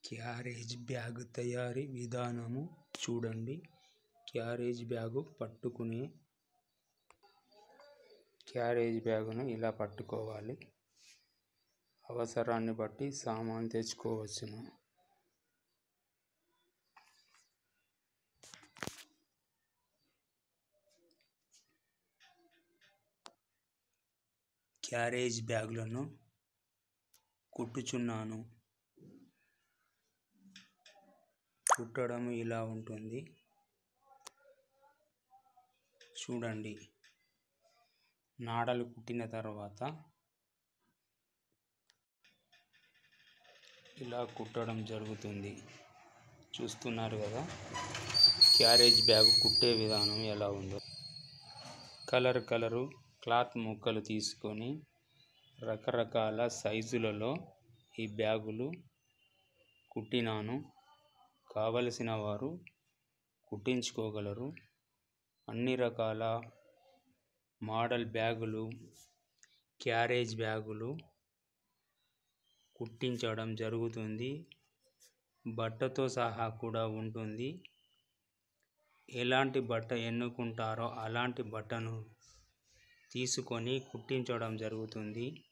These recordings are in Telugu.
క్యారేజ్ బ్యాగ్ తయారీ విధానము చూడండి. క్యారేజ్ బ్యాగు క్యారేజ్ బ్యాగును ఇలా పట్టుకోవాలి. అవసరాన్ని బట్టి సామాన్ తెచ్చుకోవచ్చును. క్యారేజ్ బ్యాగులను కుట్టుచున్నాను. కుట్టడం ఇలా ఉంటుంది చూడండి. నాడలు కుట్టిన తర్వాత ఇలా కుట్టడం జరుగుతుంది. చూస్తున్నారు కదా క్యారేజ్ బ్యాగ్ కుట్టే విధానం ఎలా ఉందో. కలరు క్లాత్ ముక్కలు తీసుకొని రకరకాల సైజులలో ఈ బ్యాగులు కుట్టినాను. కావలసిన వారు కుట్టించుకోగలరు. అన్ని రకాల మోడల్ బ్యాగులు, క్యారేజ్ బ్యాగులు కుట్టించడం జరుగుతుంది. బట్టతో సహా కూడా ఉంటుంది. ఎలాంటి బట్ట ఎన్నుకుంటారో అలాంటి బట్టను తీసుకొని కుట్టించడం జరుగుతుంది.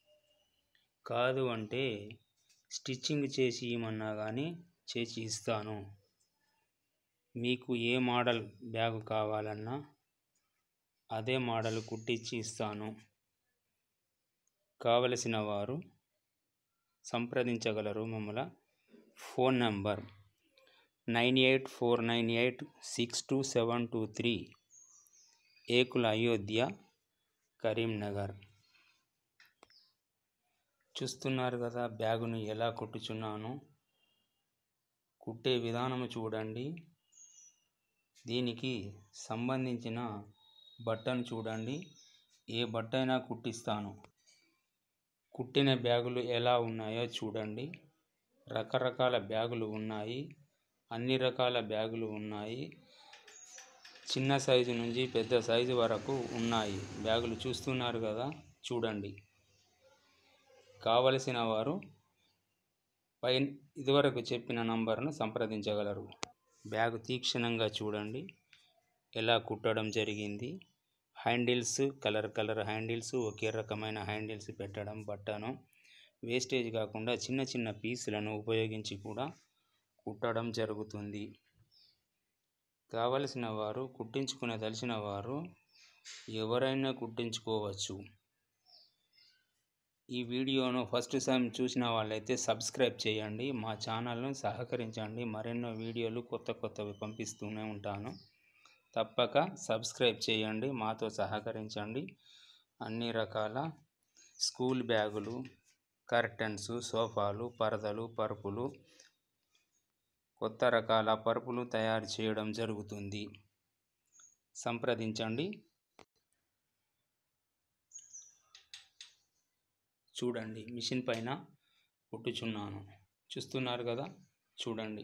కాదు అంటే స్టిచ్చింగ్ చేసి ఇవ్వమన్నా కానీ చేసి ఇస్తాను. మీకు ఏ మోడల్ బ్యాగ్ కావాలన్నా అదే మోడల్ కుట్టించి ఇస్తాను. కావలసిన వారు సంప్రదించగలరు. మమ్మల్ని ఫోన్ నంబర్ 9849862723 ఏకుల అయోధ్య, కరీంనగర్. చూస్తున్నారు కదా బ్యాగును ఎలా కుట్టుచున్నాను. కుట్టే విధానము చూడండి. దీనికి సంబంధించిన బట్టను చూడండి. ఏ బట్ట అయినా కుట్టిస్తాను. కుట్టిన బ్యాగులు ఎలా ఉన్నాయో చూడండి. రకరకాల బ్యాగులు ఉన్నాయి. అన్ని రకాల బ్యాగులు ఉన్నాయి. చిన్న సైజు నుంచి పెద్ద సైజు వరకు ఉన్నాయి. బ్యాగులు చూస్తున్నారు కదా చూడండి. కావలసిన వారు పైన ఇదివరకు చెప్పిన నంబర్ను సంప్రదించగలరు. బ్యాగు తీక్షణంగా చూడండి ఎలా కుట్టడం జరిగింది. హ్యాండిల్స్ కలర్ హ్యాండిల్స్, ఒకే రకమైన హ్యాండిల్స్ పెట్టడం, బట్టను వేస్టేజ్ కాకుండా చిన్న చిన్న పీసులను ఉపయోగించి కూడా కుట్టడం జరుగుతుంది. కావలసిన వారు కుట్టించుకునేదలిచిన వారు ఎవరైనా కుట్టించుకోవచ్చు. ఈ వీడియోను ఫస్ట్ టైం చూసిన వాళ్ళైతే సబ్స్క్రైబ్ చేయండి. మా ఛానల్ను సహకరించండి. మరెన్నో వీడియోలు కొత్తవి పంపిస్తూనే ఉంటాను. తప్పక సబ్స్క్రైబ్ చేయండి. మాతో సహకరించండి. అన్ని రకాల స్కూల్ బ్యాగులు, కర్టన్స్, సోఫాలు, పరదలు, పరుపులు, కొత్త రకాల పరుపులు తయారు చేయడం జరుగుతుంది. సంప్రదించండి. చూడండి మిషన్ పైన కుట్టుచున్నాను. చూస్తున్నారు కదా చూడండి.